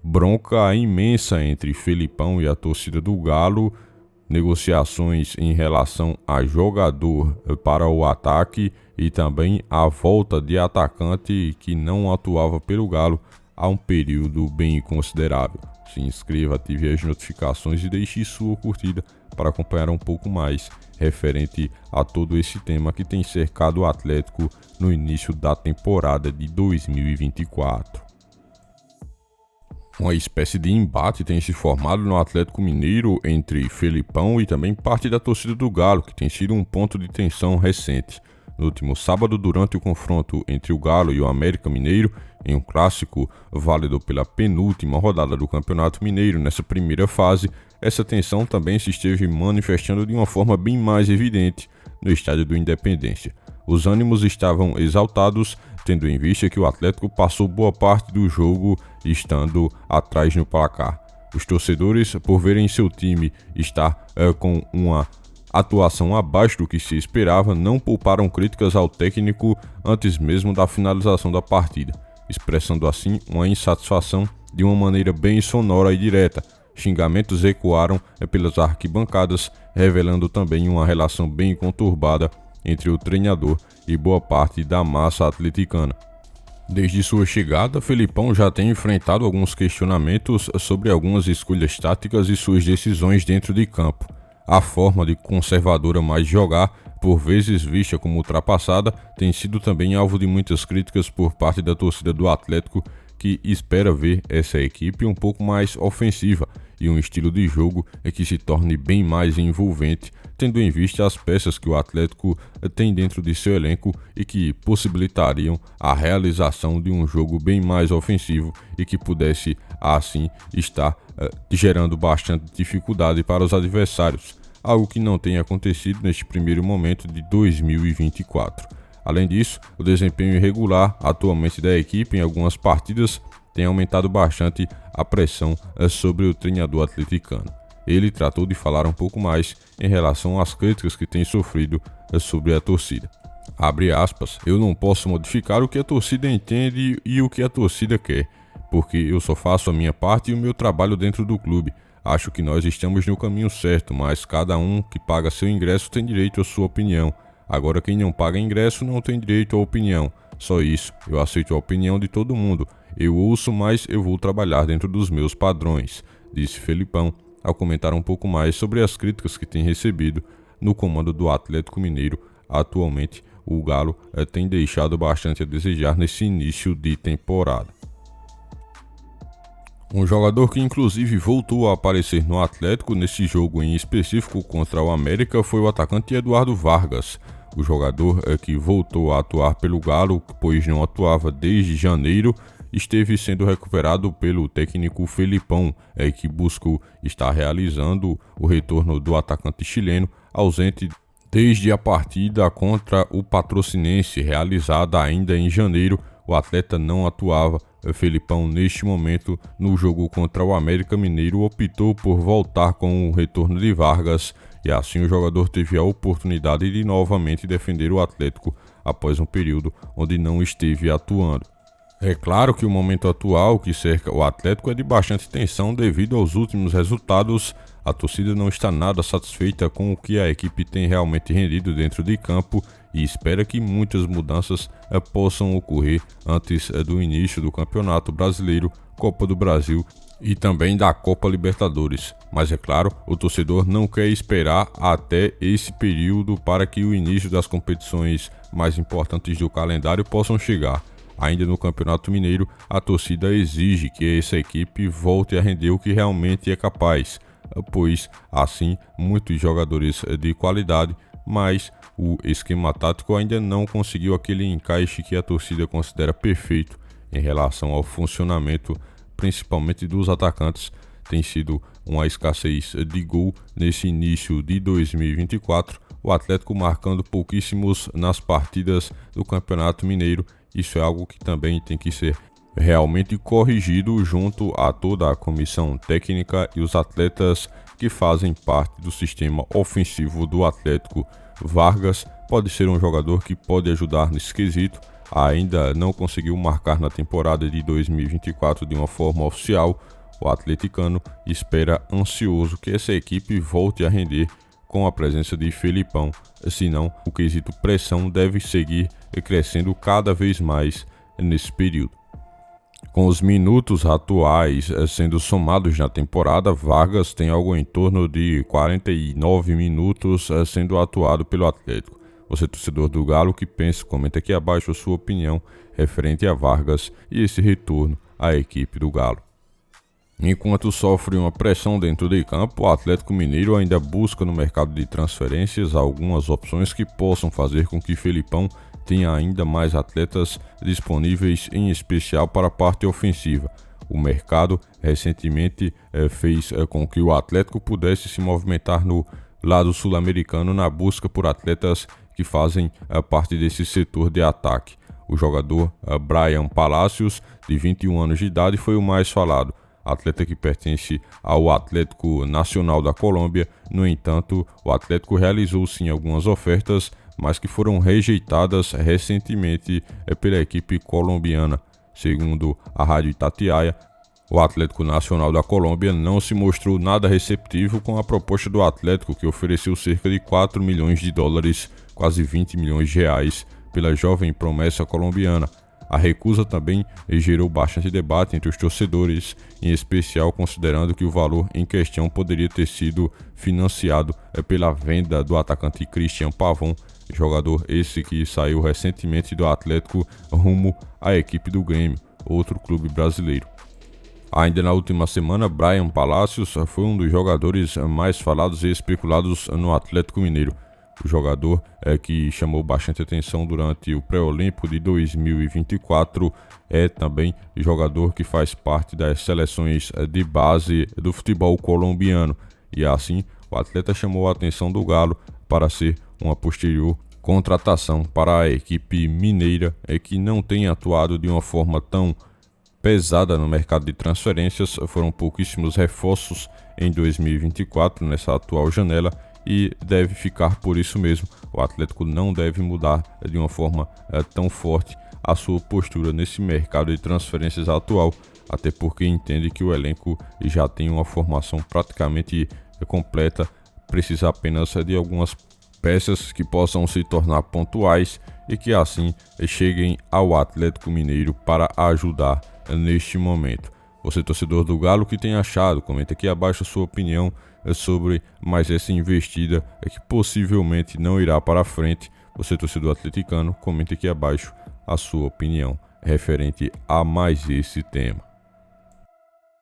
Bronca imensa entre Felipão e a torcida do Galo, negociações em relação a jogador para o ataque e também a volta de atacante que não atuava pelo Galo há um período bem considerável. Se inscreva, ative as notificações e deixe sua curtida para acompanhar um pouco mais referente a todo esse tema que tem cercado o Atlético no início da temporada de 2024. Uma espécie de embate tem se formado no Atlético Mineiro entre Felipão e também parte da torcida do Galo, que tem sido um ponto de tensão recente. No último sábado, durante o confronto entre o Galo e o América Mineiro, em um clássico válido pela penúltima rodada do Campeonato Mineiro nessa primeira fase, essa tensão também se esteve manifestando de uma forma bem mais evidente no estádio do Independência. Os ânimos estavam exaltados, tendo em vista que o Atlético passou boa parte do jogo estando atrás no placar. Os torcedores, por verem seu time estar com uma atuação abaixo do que se esperava, não pouparam críticas ao técnico antes mesmo da finalização da partida, expressando assim uma insatisfação de uma maneira bem sonora e direta. Xingamentos ecoaram pelas arquibancadas, revelando também uma relação bem conturbada entre o treinador e boa parte da massa atleticana. Desde sua chegada, Felipão já tem enfrentado alguns questionamentos sobre algumas escolhas táticas e suas decisões dentro de campo. A forma de conservadora mais jogar, por vezes vista como ultrapassada, tem sido também alvo de muitas críticas por parte da torcida do Atlético, que espera ver essa equipe um pouco mais ofensiva e um estilo de jogo que se torne bem mais envolvente, tendo em vista as peças que o Atlético tem dentro de seu elenco e que possibilitariam a realização de um jogo bem mais ofensivo e que pudesse, assim, estar gerando bastante dificuldade para os adversários, algo que não tem acontecido neste primeiro momento de 2024. Além disso, o desempenho irregular atualmente da equipe em algumas partidas tem aumentado bastante a pressão sobre o treinador atleticano. Ele tratou de falar um pouco mais em relação às críticas que tem sofrido sobre a torcida. Abre aspas, eu não posso modificar o que a torcida entende e o que a torcida quer, porque eu só faço a minha parte e o meu trabalho dentro do clube. Acho que nós estamos no caminho certo, mas cada um que paga seu ingresso tem direito à sua opinião. Agora quem não paga ingresso não tem direito à opinião. Só isso, eu aceito a opinião de todo mundo. Eu ouço, mas eu vou trabalhar dentro dos meus padrões, disse Felipão, ao comentar um pouco mais sobre as críticas que tem recebido no comando do Atlético Mineiro. Atualmente, o Galo tem deixado bastante a desejar nesse início de temporada. Um jogador que inclusive voltou a aparecer no Atlético nesse jogo em específico contra o América foi o atacante Eduardo Vargas. O jogador que voltou a atuar pelo Galo, pois não atuava desde janeiro, esteve sendo recuperado pelo técnico Felipão, que buscou estar realizando o retorno do atacante chileno, ausente desde a partida contra o Patrocinense, realizada ainda em janeiro. O atleta não atuava. Felipão, neste momento, no jogo contra o América Mineiro, optou por voltar com o retorno de Vargas e assim o jogador teve a oportunidade de novamente defender o Atlético após um período onde não esteve atuando. É claro que o momento atual que cerca o Atlético é de bastante tensão devido aos últimos resultados. A torcida não está nada satisfeita com o que a equipe tem realmente rendido dentro de campo e espera que muitas mudanças possam ocorrer antes do início do Campeonato Brasileiro, Copa do Brasil e também da Copa Libertadores. Mas é claro, o torcedor não quer esperar até esse período para que o início das competições mais importantes do calendário possam chegar. Ainda no Campeonato Mineiro, a torcida exige que essa equipe volte a render o que realmente é capaz, pois assim muitos jogadores de qualidade, mas o esquema tático ainda não conseguiu aquele encaixe que a torcida considera perfeito em relação ao funcionamento, principalmente dos atacantes. Tem sido uma escassez de gol nesse início de 2024, o Atlético marcando pouquíssimos nas partidas do Campeonato Mineiro. Isso é algo que também tem que ser realmente corrigido junto a toda a comissão técnica e os atletas que fazem parte do sistema ofensivo do Atlético. Vargas pode ser um jogador que pode ajudar nesse quesito, ainda não conseguiu marcar na temporada de 2024 de uma forma oficial, o atleticano espera ansioso que essa equipe volte a render com a presença de Felipão, senão o quesito pressão deve seguir crescendo cada vez mais nesse período. Com os minutos atuais sendo somados na temporada, Vargas tem algo em torno de 49 minutos sendo atuado pelo Atlético. Você, torcedor do Galo, o que pensa? Comenta aqui abaixo a sua opinião referente a Vargas e esse retorno à equipe do Galo. Enquanto sofre uma pressão dentro de campo, o Atlético Mineiro ainda busca no mercado de transferências algumas opções que possam fazer com que Felipão tenha ainda mais atletas disponíveis, em especial para a parte ofensiva. O mercado recentemente fez com que o Atlético pudesse se movimentar no lado sul-americano na busca por atletas que fazem parte desse setor de ataque. O jogador Bryan Palacios, de 21 anos de idade, foi o mais falado. Atleta que pertence ao Atlético Nacional da Colômbia. No entanto, o Atlético realizou sim algumas ofertas, mas que foram rejeitadas recentemente pela equipe colombiana. Segundo a Rádio Itatiaia, o Atlético Nacional da Colômbia não se mostrou nada receptivo com a proposta do Atlético, que ofereceu cerca de 4 milhões de dólares, quase 20 milhões de reais, pela jovem promessa colombiana. A recusa também gerou bastante debate entre os torcedores, em especial considerando que o valor em questão poderia ter sido financiado pela venda do atacante Cristian Pavón, jogador esse que saiu recentemente do Atlético rumo à equipe do Grêmio, outro clube brasileiro. Ainda na última semana, Bryan Palacios foi um dos jogadores mais falados e especulados no Atlético Mineiro. O jogador que chamou bastante atenção durante o pré-olímpico de 2024 é também jogador que faz parte das seleções de base do futebol colombiano. E assim, o atleta chamou a atenção do Galo para ser uma posterior contratação para a equipe mineira, que não tem atuado de uma forma tão pesada no mercado de transferências. Foram pouquíssimos reforços em 2024 nessa atual janela e deve ficar por isso mesmo. O Atlético não deve mudar de uma forma tão forte a sua postura nesse mercado de transferências atual, até porque entende que o elenco já tem uma formação praticamente completa, precisa apenas de algumas peças que possam se tornar pontuais e que assim cheguem ao Atlético Mineiro para ajudar neste momento. Você, torcedor do Galo, o que tem achado? Comenta aqui abaixo a sua opinião sobre mais essa investida que possivelmente não irá para frente. Você, torcedor atleticano, comenta aqui abaixo a sua opinião referente a mais esse tema.